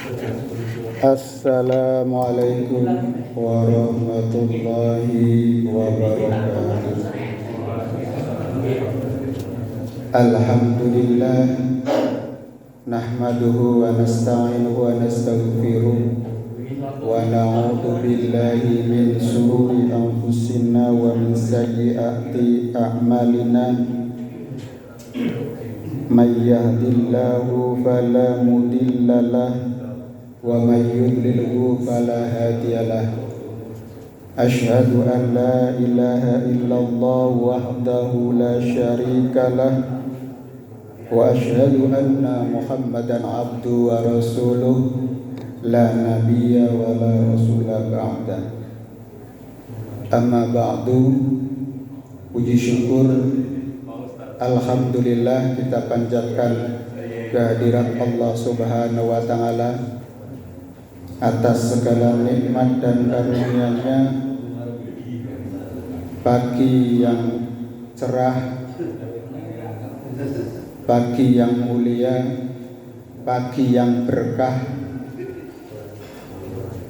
Assalamualaikum warahmatullahi wabarakatuh. Alhamdulillah, nahmaduhu wa nasta'inuhu wa nastaghfiruh wa na'udzu billahi min shururi anfusina wa min sayyiati a'malina. May yahdihillahu fala mudilla lahu wa may yudlilhu fala hadiyalah. Asyhadu an la ilaha illallah wahdahu la syarikalah wa asyhadu anna Muhammadan abduhu wa rasuluh la nabiyya wa la rasula ba'da. Amma ba'du, puji syukur alhamdulillah kita panjatkan kehadirat Allah Subhanahu wa taala atas segala nikmat dan karunia-Nya. Pagi yang cerah, pagi yang mulia, pagi yang berkah,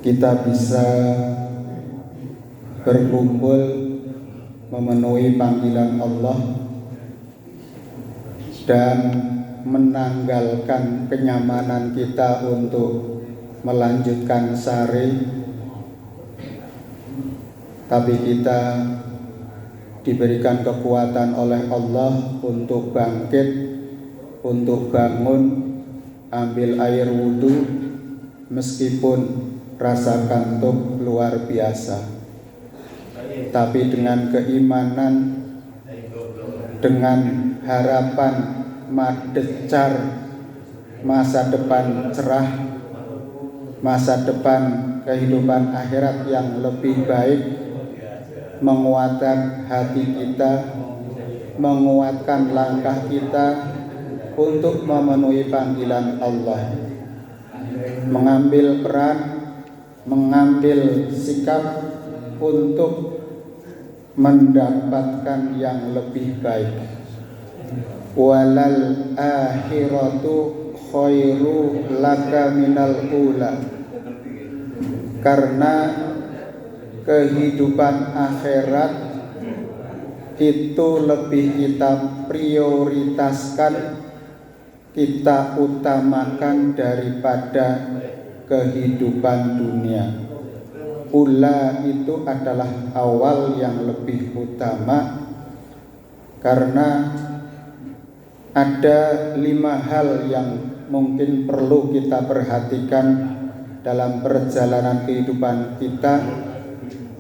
kita bisa berkumpul memenuhi panggilan Allah dan menanggalkan kenyamanan kita untuk melanjutkan sehari, tapi kita diberikan kekuatan oleh Allah untuk bangkit, untuk bangun, ambil air wudhu, meskipun rasa kantuk luar biasa, tapi dengan keimanan, dengan harapan madecar masa depan cerah, masa depan kehidupan akhirat yang lebih baik, menguatkan hati kita, menguatkan langkah kita untuk memenuhi panggilan Allah, mengambil peran, mengambil sikap untuk mendapatkan yang lebih baik. Walal akhiratu khairu laka minal ula. Karena kehidupan akhirat itu lebih kita prioritaskan, kita utamakan daripada kehidupan dunia. Ula itu adalah awal yang lebih utama, karena ada 5 hal yang mungkin perlu kita perhatikan dalam perjalanan kehidupan kita.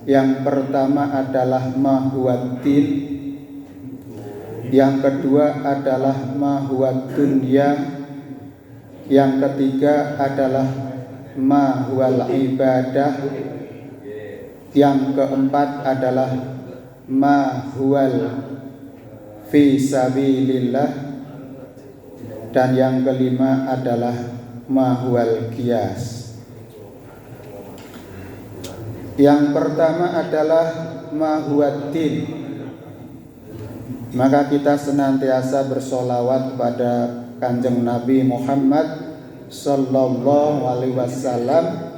Yang pertama adalah ma huwad din, yang kedua adalah ma huwad dunya, yang ketiga adalah ma huwal ibadah, yang keempat adalah ma huwal fi sabilillah, dan yang kelima adalah ma huwal qiyas. Yang pertama adalah ma huwad din. Maka kita senantiasa bersolawat kepada Kanjeng Nabi Muhammad sallallahu alaihi wasallam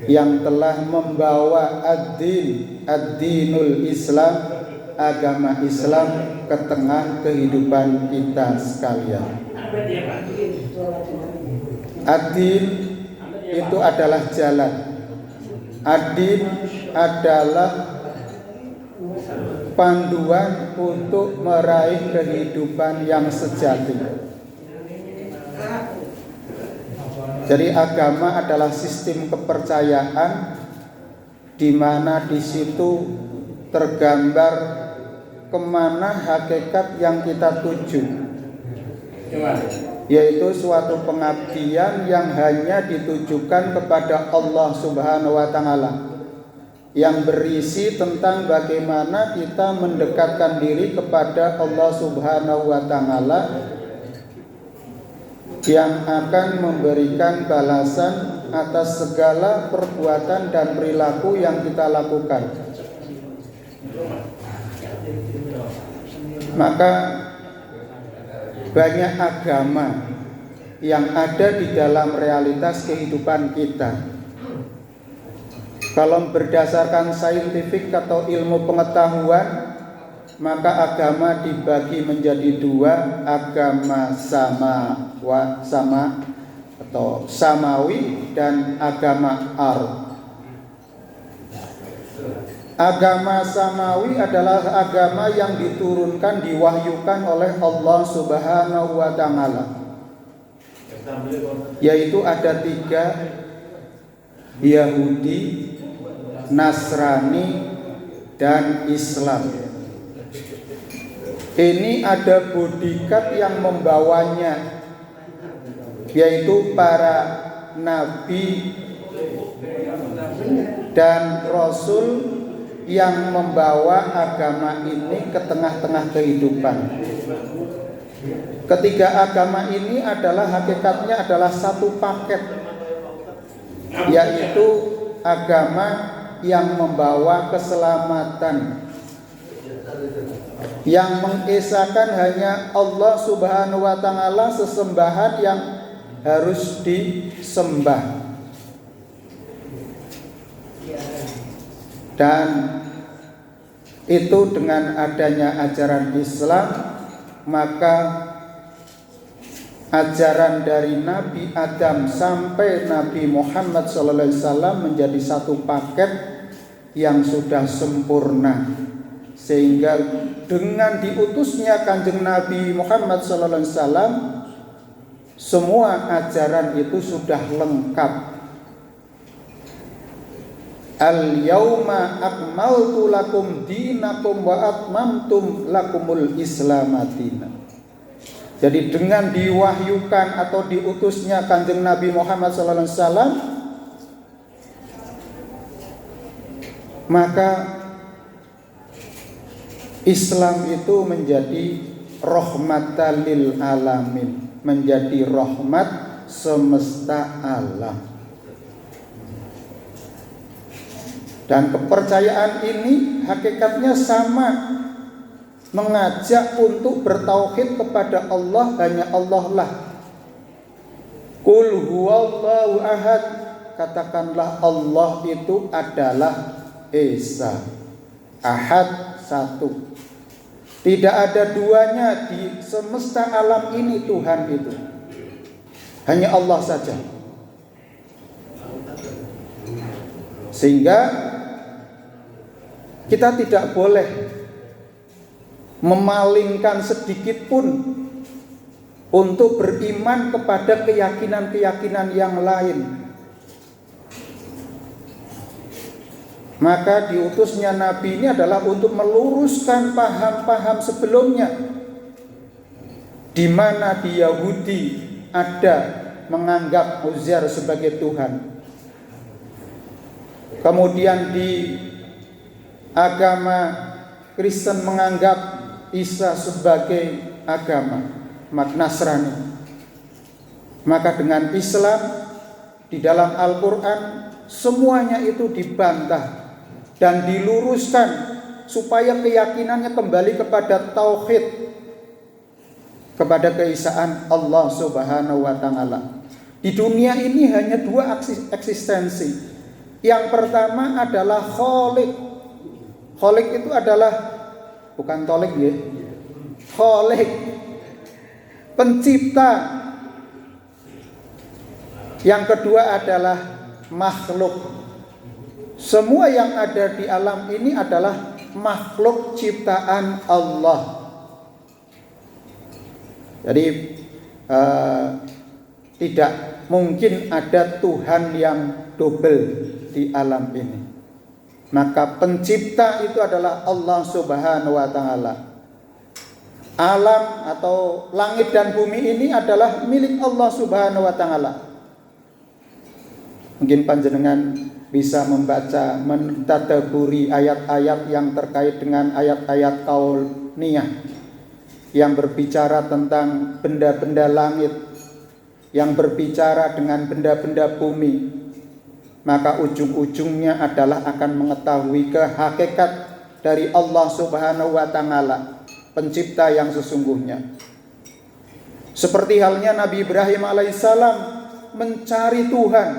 yang telah membawa ad-dinul Islam, agama Islam, ke tengah kehidupan kita sekalian. Ad-din itu adalah jalan. Ad-din adalah panduan untuk meraih kehidupan yang sejati. Jadi agama adalah sistem kepercayaan di mana di situ tergambar kemana hakikat yang kita tuju, yaitu suatu pengabdian yang hanya ditujukan kepada Allah Subhanahu wa taala, yang berisi tentang bagaimana kita mendekatkan diri kepada Allah Subhanahu wa taala yang akan memberikan balasan atas segala perbuatan dan perilaku yang kita lakukan. Maka banyak agama yang ada di dalam realitas kehidupan kita. Kalau berdasarkan saintifik atau ilmu pengetahuan, maka agama dibagi menjadi dua, agama sama atau samawi dan agama ardh. Agama samawi adalah agama yang diturunkan, diwahyukan oleh Allah Subhanahu wa Ta'ala, yaitu ada 3, Yahudi, Nasrani, dan Islam. Ini ada bodyguard yang membawanya, yaitu para nabi dan rasul yang membawa agama ini ke tengah-tengah kehidupan. Ketiga agama ini adalah hakikatnya adalah satu paket, yaitu agama yang membawa keselamatan, yang mengesahkan hanya Allah Subhanahu wa Ta'ala sesembahan yang harus disembah. Dan itu dengan adanya ajaran Islam, maka ajaran dari Nabi Adam sampai Nabi Muhammad SAW menjadi satu paket yang sudah sempurna, sehingga dengan diutusnya Kanjeng Nabi Muhammad SAW, semua ajaran itu sudah lengkap. Al-yauma akmaltu lakum dinakum wa atmamtum lakumul islamadina. Jadi dengan diwahyukan atau diutusnya Kanjeng Nabi Muhammad SAW, maka Islam itu menjadi rahmatan lil alamin, menjadi rahmat semesta alam. Dan kepercayaan ini hakikatnya sama, mengajak untuk bertauhid kepada Allah, hanya Allah lah. Qul huwallahu ahad, katakanlah Allah itu adalah Esa, Ahad, satu. Tidak ada duanya di semesta alam ini. Tuhan itu hanya Allah saja. Sehingga kita tidak boleh memalingkan sedikit pun untuk beriman kepada keyakinan-keyakinan yang lain. Maka diutusnya Nabi ini adalah untuk meluruskan paham-paham sebelumnya, di mana di Yahudi ada menganggap Uzair sebagai Tuhan. Kemudian di agama Kristen menganggap Isa sebagai agama Nasrani. Maka dengan Islam di dalam Al-Quran semuanya itu dibantah dan diluruskan supaya keyakinannya kembali kepada tauhid, kepada keesaan Allah Subhanahu wa Ta'ala. Di dunia ini hanya 2 eksistensi. Yang pertama adalah Khalik. Khalik itu adalah bukan tolik ya. Khalik, pencipta. Yang kedua adalah makhluk. Semua yang ada di alam ini adalah makhluk ciptaan Allah. Jadi tidak mungkin ada Tuhan yang double di alam ini. Maka pencipta itu adalah Allah Subhanahu wa Ta'ala. Alam atau langit dan bumi ini adalah milik Allah Subhanahu wa Ta'ala. Mungkin panjenengan bisa membaca, mentadaburi ayat-ayat yang terkait dengan ayat-ayat kauniyah yang berbicara tentang benda-benda langit, yang berbicara dengan benda-benda bumi. Maka ujung-ujungnya adalah akan mengetahui kehakikat dari Allah Subhanahu wa Ta'ala, pencipta yang sesungguhnya. Seperti halnya Nabi Ibrahim alaihissalam mencari Tuhan.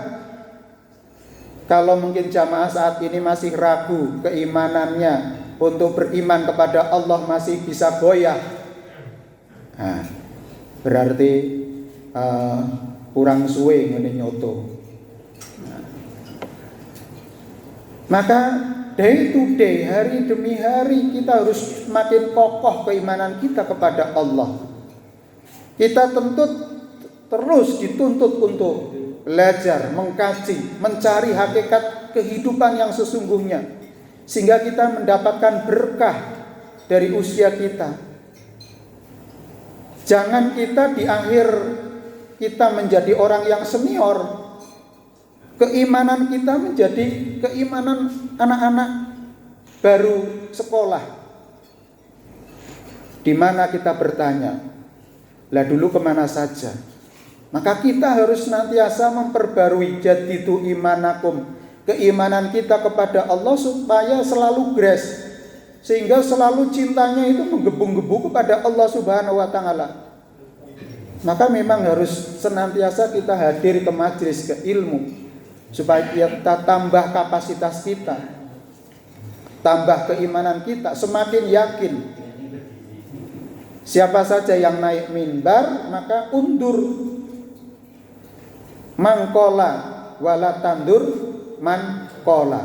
Kalau mungkin jamaah saat ini masih ragu keimanannya, untuk beriman kepada Allah masih bisa goyah, nah, berarti kurang suwe ngene nyoto. Maka day to day, hari demi hari kita harus makin kokoh keimanan kita kepada Allah. Kita terus dituntut untuk belajar, mengkaji, mencari hakikat kehidupan yang sesungguhnya, sehingga kita mendapatkan berkah dari usia kita. Jangan kita di akhir kita menjadi orang yang senior, keimanan kita menjadi keimanan anak-anak baru sekolah, di mana kita bertanya, lah dulu kemana saja? Maka kita harus senantiasa memperbarui jadidu imanakum, keimanan kita kepada Allah, supaya selalu grace, sehingga selalu cintanya itu menggebu-gebu kepada Allah Subhanahu wa taala. Maka memang harus senantiasa kita hadir ke majelis, ke ilmu, supaya kita tambah kapasitas kita, tambah keimanan kita, semakin yakin. Siapa saja yang naik mimbar maka undur, mangkola wala tandur mankola.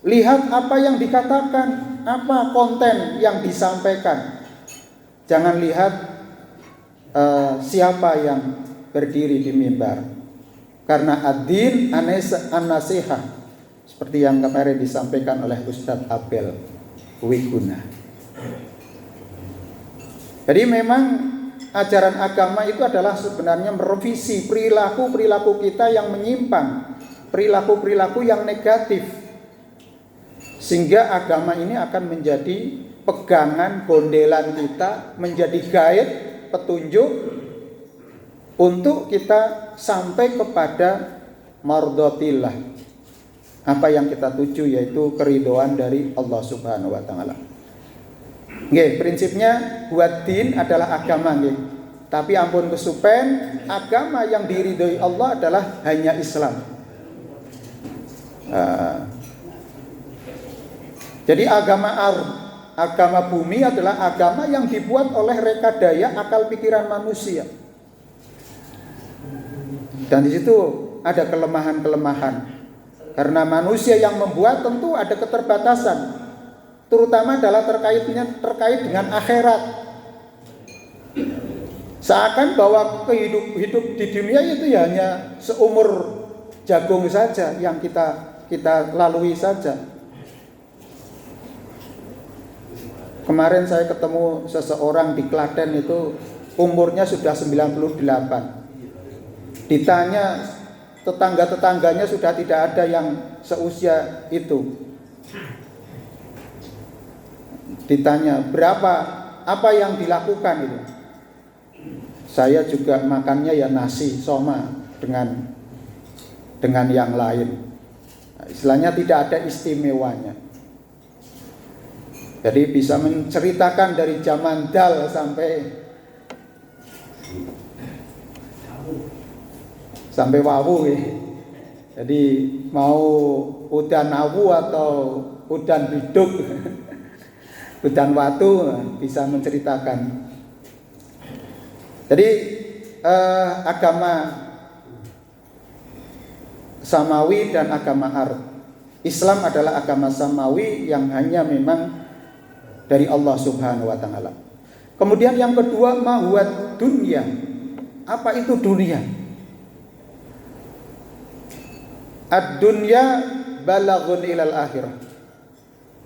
Lihat apa yang dikatakan, apa konten yang disampaikan. Jangan lihat siapa yang berdiri di mimbar. Karena ad-din an-nasihah, seperti yang kemarin disampaikan oleh Ustadz Abel Wiguna. Jadi memang ajaran agama itu adalah sebenarnya merevisi perilaku-perilaku kita yang menyimpang, perilaku-perilaku yang negatif, sehingga agama ini akan menjadi pegangan bondelan kita, menjadi guide, petunjuk untuk kita sampai kepada mardotillah, apa yang kita tuju, yaitu keridhaan dari Allah Subhanahu wa taala. Nggih, prinsipnya buat din adalah agama nggih. Tapi ampun kesupen, agama yang diridhoi Allah adalah hanya Islam. Jadi agama bumi adalah agama yang dibuat oleh reka daya akal pikiran manusia. Dan di situ ada kelemahan-kelemahan. Karena manusia yang membuat tentu ada keterbatasan, terutama adalah terkait dengan akhirat. Seakan bahwa hidup di dunia itu ya hanya seumur jagung saja yang kita lalui saja. Kemarin saya ketemu seseorang di Klaten, itu umurnya sudah 98. Ditanya tetangga-tetangganya sudah tidak ada yang seusia itu. Ditanya berapa, apa yang dilakukan itu. Saya juga makannya ya nasi soma dengan yang lain. Istilahnya tidak ada istimewanya. Jadi bisa menceritakan dari zaman dal sampai wawu ya. Jadi mau udan awu atau udan biduk, udan watu, bisa menceritakan. Jadi agama samawi dan agama ard. Islam adalah agama samawi yang hanya memang dari Allah Subhanahu wa taala. Kemudian yang kedua, mahuwat dunia. Apa itu dunia? Ad-dunya balaghun ilal akhirah.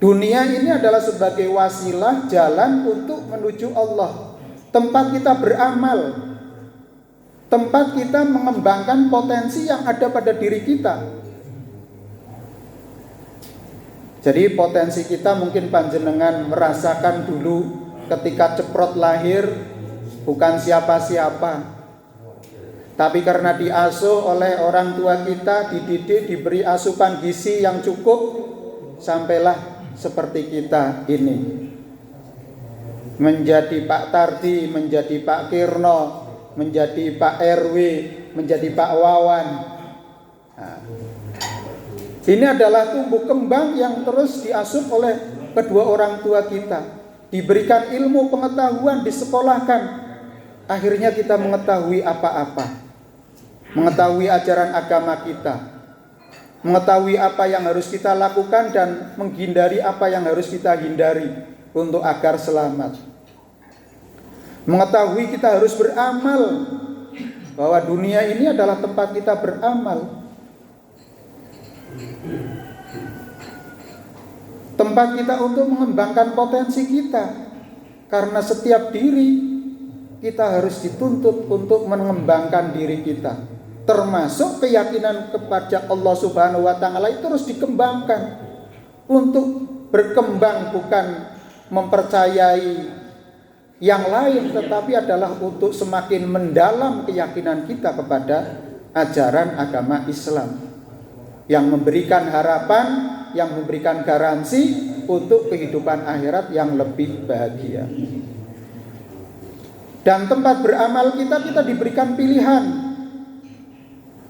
Dunia ini adalah sebagai wasilah jalan untuk menuju Allah, tempat kita beramal, tempat kita mengembangkan potensi yang ada pada diri kita. Jadi potensi kita mungkin panjenengan merasakan dulu ketika ceprot lahir bukan siapa-siapa, tapi karena diasuh oleh orang tua kita, dididik, diberi asupan gizi yang cukup, sampailah seperti kita ini. menjadi Pak Tardi, menjadi Pak Kirno, menjadi Pak RW, menjadi Pak Wawan. Nah, ini adalah tumbuh kembang yang terus diasuh oleh kedua orang tua kita. Diberikan ilmu pengetahuan, disekolahkan. Akhirnya kita mengetahui apa-apa. Mengetahui ajaran agama kita. Mengetahui apa yang harus kita lakukan dan menghindari apa yang harus kita hindari untuk agar selamat. Mengetahui kita harus beramal, bahwa dunia ini adalah tempat kita beramal, tempat kita untuk mengembangkan potensi kita. Karena setiap diri kita harus dituntut untuk mengembangkan diri kita, termasuk keyakinan kepada Allah Subhanahu wa Ta'ala itu harus dikembangkan. Untuk berkembang bukan mempercayai yang lain, tetapi adalah untuk semakin mendalam keyakinan kita kepada ajaran agama Islam yang memberikan harapan, yang memberikan garansi untuk kehidupan akhirat yang lebih bahagia. Dan tempat beramal kita diberikan pilihan.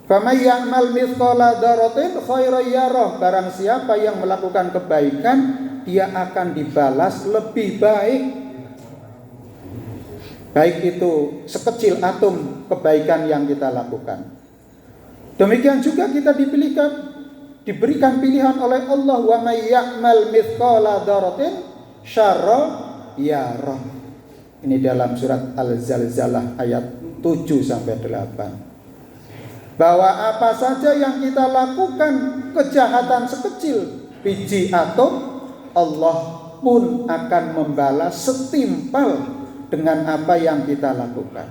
Faman ya'mal mithqala dzarratin khairan yarah. Barang siapa yang melakukan kebaikan, dia akan dibalas lebih baik. Baik itu sekecil atom kebaikan yang kita lakukan. Demikian juga kita diberikan pilihan oleh Allah, wa may ya'mal mithqala dzarratin syarra yarah. Ini dalam surat Al-Zalzalah ayat 7 sampai 8. Bahwa apa saja yang kita lakukan, kejahatan sekecil biji atom, Allah pun akan membalas setimpal dengan apa yang kita lakukan.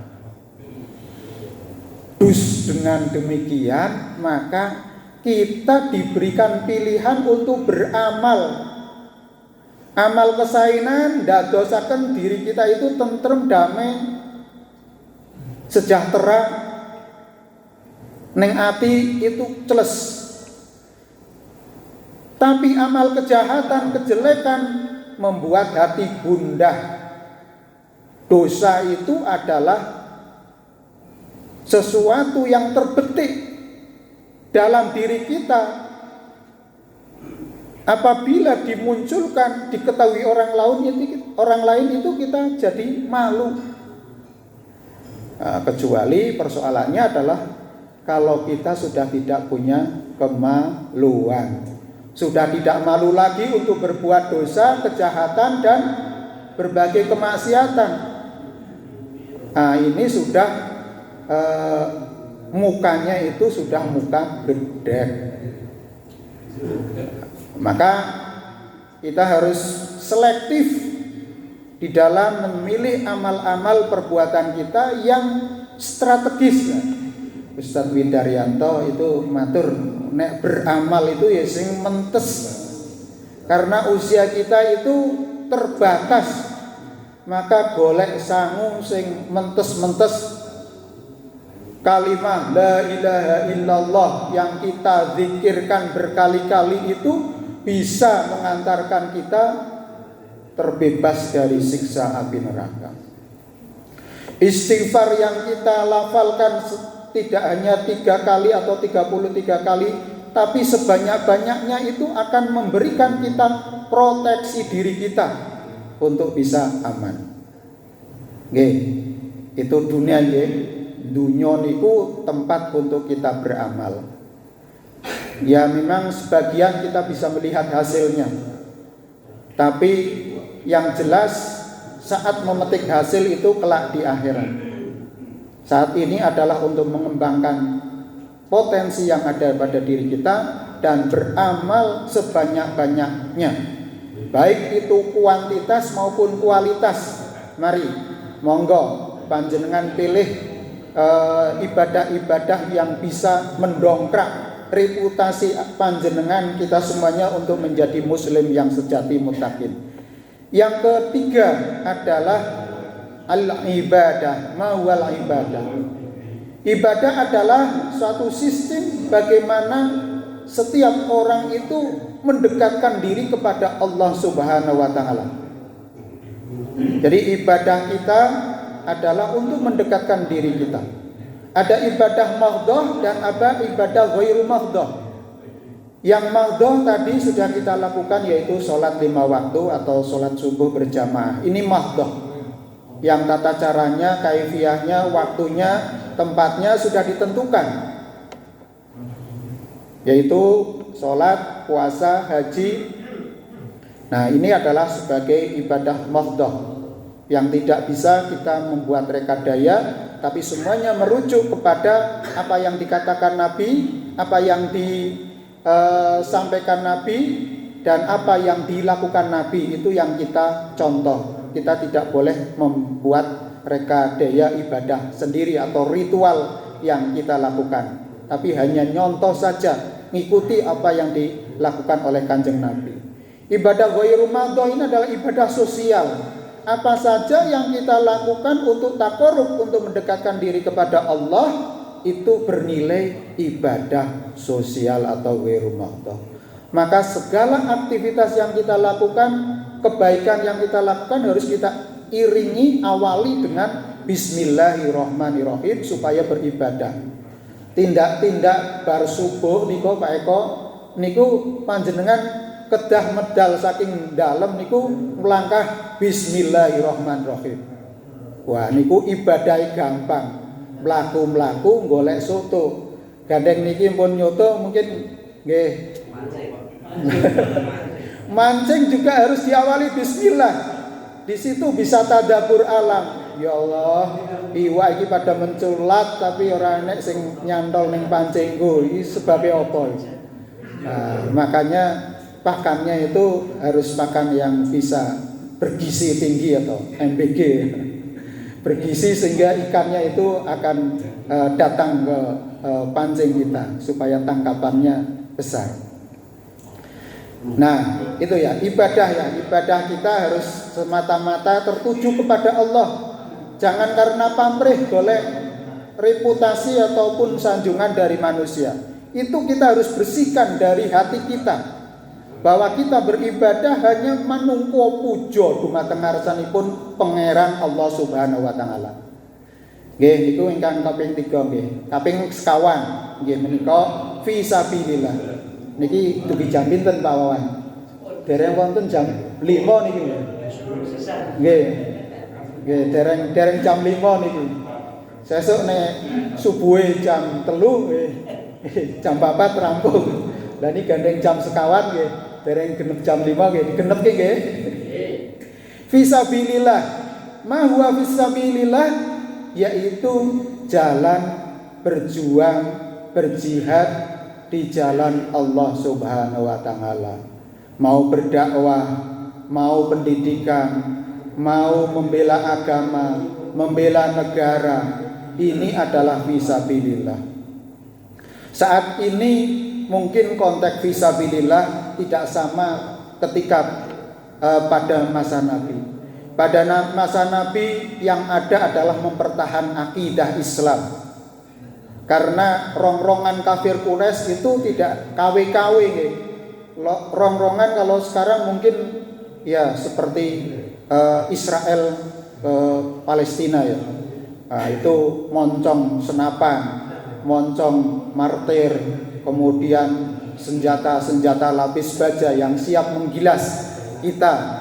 Dus dengan demikian maka kita diberikan pilihan untuk beramal. Amal kesainan dadosaken diri kita itu tentrem, damai, sejahtera, neng ati itu celes. Tapi amal kejahatan, kejelekan membuat hati gundah. Dosa itu adalah sesuatu yang terbetik dalam diri kita. Apabila dimunculkan, diketahui orang lain itu kita jadi malu. Kecuali persoalannya adalah kalau kita sudah tidak punya kemaluan, sudah tidak malu lagi untuk berbuat dosa, kejahatan dan berbagai kemaksiatan. Ini sudah mukanya itu sudah muka gede. Maka kita harus selektif di dalam memilih amal-amal perbuatan kita yang strategis. Ustadz Widaryanto itu matur, nek beramal itu ya sing mentes. Karena usia kita itu terbatas. Maka golek sangu sing mentes-mentes. Kalimah la ilaha illallah yang kita zikirkan berkali-kali itu bisa mengantarkan kita terbebas dari siksa api neraka. Istighfar yang kita lafalkan tidak hanya 3 kali atau 33 kali, tapi sebanyak-banyaknya itu akan memberikan kita proteksi diri kita untuk bisa aman. Nggih, itu dunia nggih. Dunia niku tempat untuk kita beramal. Ya memang sebagian kita bisa melihat hasilnya. Tapi yang jelas saat memetik hasil itu kelak di akhirat. Saat ini adalah untuk mengembangkan potensi yang ada pada diri kita dan beramal sebanyak-banyaknya. Baik itu kuantitas maupun kualitas. Mari, monggo panjenengan pilih ibadah-ibadah yang bisa mendongkrak reputasi panjenengan kita semuanya untuk menjadi muslim yang sejati muttaqin. Yang ketiga adalah al-ibadah, mawal ibadah. Ibadah adalah suatu sistem bagaimana setiap orang itu mendekatkan diri kepada Allah Subhanahu wa Ta'ala. Jadi ibadah kita adalah untuk mendekatkan diri kita. Ada ibadah maghdoh dan ada ibadah ghairu maghdoh. Yang maghdoh tadi sudah kita lakukan, yaitu sholat 5 waktu atau sholat subuh berjamaah. Ini maghdoh. Yang tata caranya, kaifiyahnya, waktunya, tempatnya sudah ditentukan, yaitu sholat, puasa, haji. Nah, ini adalah sebagai ibadah maghdoh yang tidak bisa kita membuat rekadaya, tapi semuanya merujuk kepada apa yang dikatakan Nabi, apa yang disampaikan Nabi, dan apa yang dilakukan Nabi. Itu yang kita contoh. Kita tidak boleh membuat rekadaya ibadah sendiri atau ritual yang kita lakukan, tapi hanya nyontoh saja, ngikuti apa yang dilakukan oleh Kanjeng Nabi. Ibadah ghairu maghdoh ini adalah ibadah sosial. Apa saja yang kita lakukan untuk taqarrub, untuk mendekatkan diri kepada Allah, itu bernilai ibadah sosial atau ghairu maghdoh. Maka segala aktivitas yang kita lakukan, kebaikan yang kita lakukan harus kita iringi, awali dengan Bismillahirrahmanirrahim supaya beribadah. Tindak-tindak bar subuh niku Pak Eko niku panjenengan kedah medal saking dalem niku melangkah Bismillahirrahmanirrahim. Wah niku ibadah gampang. Mlaku-mlaku golek soto. Gandeng niki pun nyoto mungkin nggih. Mancing juga harus diawali bismillah. Di situ bisa tadabbur alam. Ya Allah, iwak iki pada menculat tapi ora enek sing nyantol ning pancingku. Iki sebabe apa iki? Nah, makanya pakannya itu harus pakan yang bisa bergizi tinggi atau MBG, bergizi sehingga ikannya itu akan datang ke pancing kita supaya tangkapannya besar. Nah itu ya ibadah kita harus semata-mata tertuju kepada Allah. Jangan karena pamrih golek reputasi ataupun sanjungan dari manusia. Itu kita harus bersihkan dari hati kita, bahwa kita beribadah hanya manungko pujo dumateng ngarsanipun Pangeran Allah Subhanahu wa taala. Nggih niku ingkang kaping 3 nggih. Kaping sekawan nggih menika fi sabilillah. Niki dugi jam pinten Pak Wawan? Dereng wonten jam 5 niki. Nggih. Nggih dereng jam 5 niki. Sesuk nek subuhe jam 3 jam 4 rampung. Lah niki gandeng jam sekawan nggih. Dereng genep jam 5 nggih, digenepke nggih. Fisabilillah. Ma huwa fisabilillah, yaitu jalan berjuang, berjihad di jalan Allah Subhanahu wa taala. Mau berdakwah, mau pendidikan, mau membela agama, membela negara, ini adalah fisabilillah. Saat ini mungkin konteks fisabilillah tidak sama ketika pada masa Nabi. Pada masa Nabi yang ada adalah mempertahankan akidah Islam. Karena rongrongan kafir Quraisy itu tidak KW-KW gitu. Rongrongan kalau sekarang mungkin ya seperti Israel Palestina ya. Nah, itu moncong senapan, moncong martir, kemudian senjata-senjata lapis baja yang siap menggilas kita.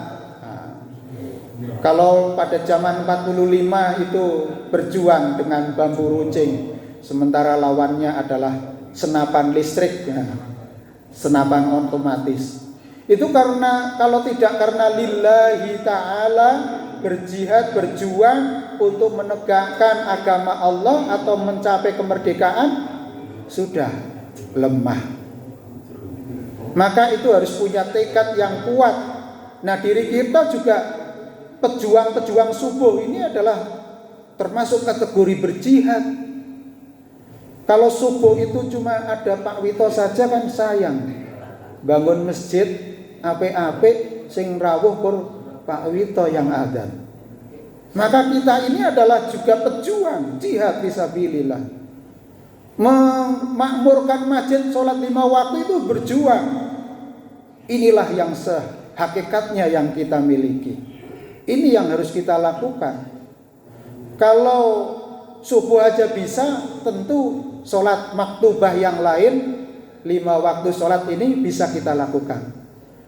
Kalau pada zaman 45 itu berjuang dengan bambu runcing, sementara lawannya adalah senapan listrik, ya, senapan otomatis. Itu karena kalau tidak karena lillahi ta'ala, berjihad, berjuang untuk menegakkan agama Allah atau mencapai kemerdekaan, sudah lemah. Maka itu harus punya tekad yang kuat. Nah diri kita juga pejuang-pejuang subuh ini adalah termasuk kategori berjihad. Kalau subuh itu cuma ada Pak Wito saja kan sayang. Bangun masjid apik-apik sing rawuh kur Pak Wito yang adzan. Maka kita ini adalah juga pejuang jihad fisabilillah. Memakmurkan masjid sholat 5 waktu itu berjuang. Inilah yang sehakikatnya yang kita miliki. Ini yang harus kita lakukan. Kalau subuh aja bisa, tentu sholat maktubah yang lain, 5 waktu sholat ini bisa kita lakukan.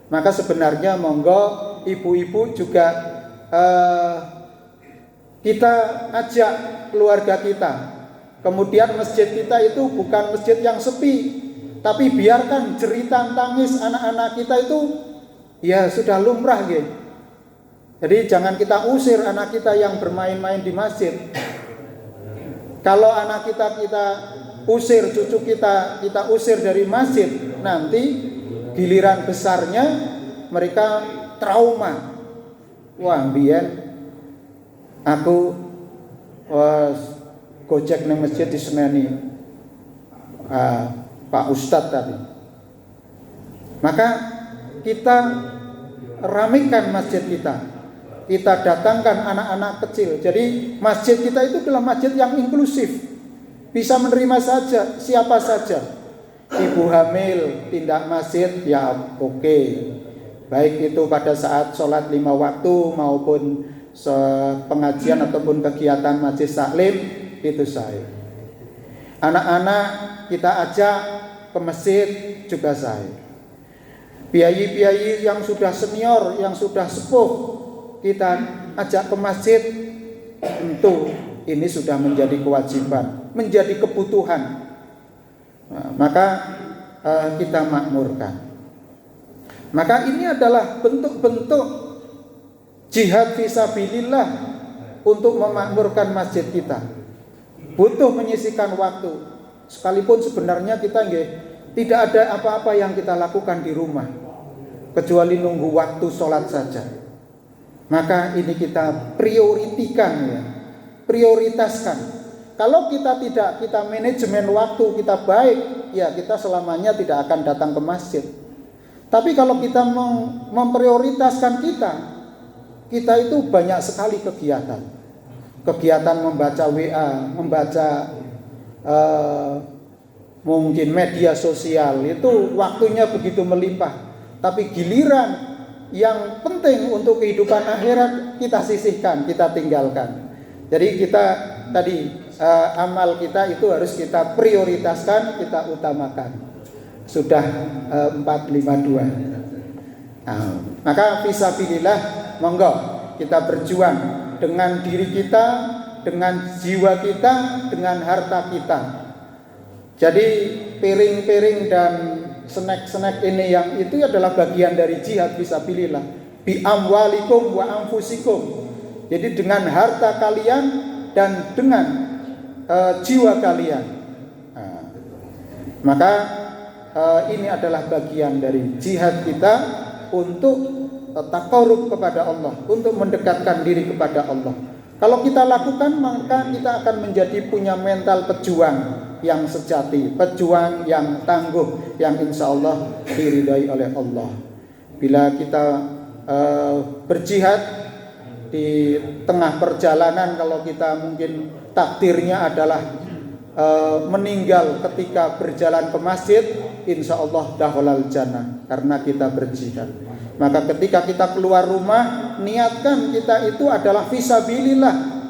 Maka sebenarnya monggo ibu-ibu juga kita ajak keluarga kita. Kemudian masjid kita itu bukan masjid yang sepi, tapi biarkan jeritan tangis anak-anak kita itu ya sudah lumrah gitu. Jadi jangan kita usir anak kita yang bermain-main di masjid. Kalau anak kita usir, cucu kita usir dari masjid, nanti giliran besarnya mereka trauma. Wah, mbiyen aku gojek nang masjid diseneni Pak Ustadz tadi. Maka kita ramekan masjid kita. Kita datangkan anak-anak kecil. Jadi masjid kita itu adalah masjid yang inklusif. Bisa menerima saja, siapa saja. Ibu hamil pindah masjid, ya oke. Baik itu pada saat sholat 5 waktu maupun pengajian ataupun kegiatan majelis taklim, itu saya. Anak-anak kita ajak ke masjid juga saya. Piai-piai yang sudah senior, yang sudah sepuh, kita ajak ke masjid. Tentu ini sudah menjadi kewajiban, menjadi kebutuhan. Maka kita makmurkan. Maka ini adalah bentuk-bentuk jihad fisabilillah untuk memakmurkan masjid kita. Butuh menyisihkan waktu. Sekalipun sebenarnya kita tidak ada apa-apa yang kita lakukan di rumah kecuali nunggu waktu sholat saja. Maka ini kita prioritaskan. Kalau kita manajemen waktu kita baik, ya kita selamanya tidak akan datang ke masjid. Tapi kalau kita memprioritaskan kita itu banyak sekali kegiatan. Kegiatan membaca WA, membaca mungkin media sosial, itu waktunya begitu melimpah. Tapi giliran yang penting untuk kehidupan akhirat kita sisihkan, kita tinggalkan. Jadi kita tadi amal kita itu harus kita prioritaskan, kita utamakan. Sudah 452. Maka fisabilillah monggo kita berjuang dengan diri kita, dengan jiwa kita, dengan harta kita. Jadi piring-piring dan snack-snack ini yang itu adalah bagian dari jihad fisabilillah. Bi amwalikum wa anfusikum. Jadi dengan harta kalian dan dengan jiwa kalian. Maka ini adalah bagian dari jihad kita untuk taqarrub kepada Allah, untuk mendekatkan diri kepada Allah. Kalau kita lakukan, maka kita akan menjadi punya mental pejuang yang sejati, pejuang yang tangguh, yang insya Allah diridhai oleh Allah. Bila kita berjihad di tengah perjalanan, kalau kita mungkin takdirnya adalah meninggal ketika berjalan ke masjid, insya Allah dakhalal jannah, karena kita berjihad. Maka ketika kita keluar rumah, niatkan kita itu adalah fisabilillah.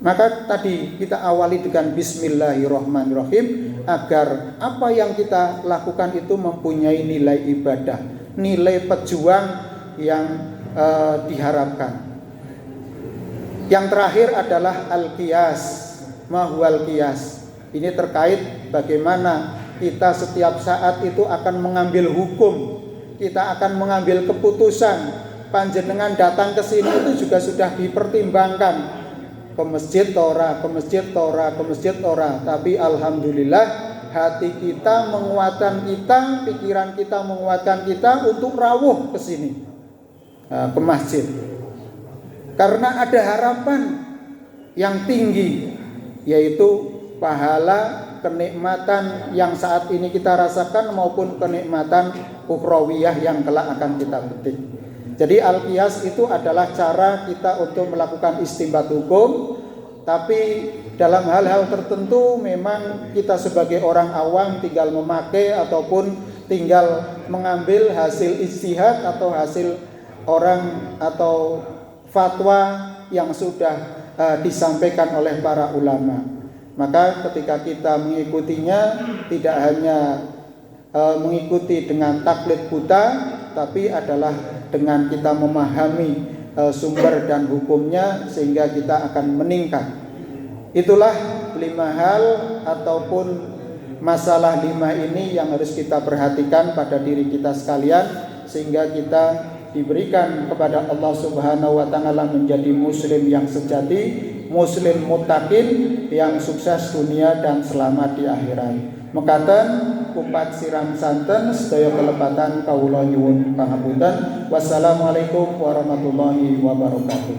Maka tadi kita awali dengan bismillahirrahmanirrahim, agar apa yang kita lakukan itu mempunyai nilai ibadah, nilai pejuang yang diharapkan. Yang terakhir adalah al-qiyas. Mahwal qiyas. Ini terkait bagaimana kita setiap saat itu akan mengambil hukum, kita akan mengambil keputusan. Panjenengan datang ke sini itu juga sudah dipertimbangkan, ke masjid tora, ke masjid tora, ke masjid tora. Tapi alhamdulillah hati kita menguatkan kita, pikiran kita menguatkan kita untuk rawuh ke sini, ke masjid. Karena ada harapan yang tinggi, yaitu pahala, kenikmatan yang saat ini kita rasakan maupun kenikmatan ukhrawiyah yang kelak akan kita petik. Jadi al-qiyas itu adalah cara kita untuk melakukan istinbat hukum, tapi dalam hal-hal tertentu memang kita sebagai orang awam tinggal memakai ataupun tinggal mengambil hasil ijtihad atau hasil orang atau fatwa yang sudah disampaikan oleh para ulama. Maka ketika kita mengikutinya, tidak hanya mengikuti dengan taklid buta, tapi adalah dengan kita memahami sumber dan hukumnya, sehingga kita akan meningkat. Itulah 5 hal ataupun masalah 5 ini yang harus kita perhatikan pada diri kita sekalian, sehingga kita diberikan kepada Allah Subhanahu wa taala menjadi muslim yang sejati, muslim muttaqin yang sukses dunia dan selamat di akhirat. Mekaten kupat siram santen sedaya kelepatan kawula nyuwun pangapunten. Wassalamualaikum warahmatullahi wabarakatuh.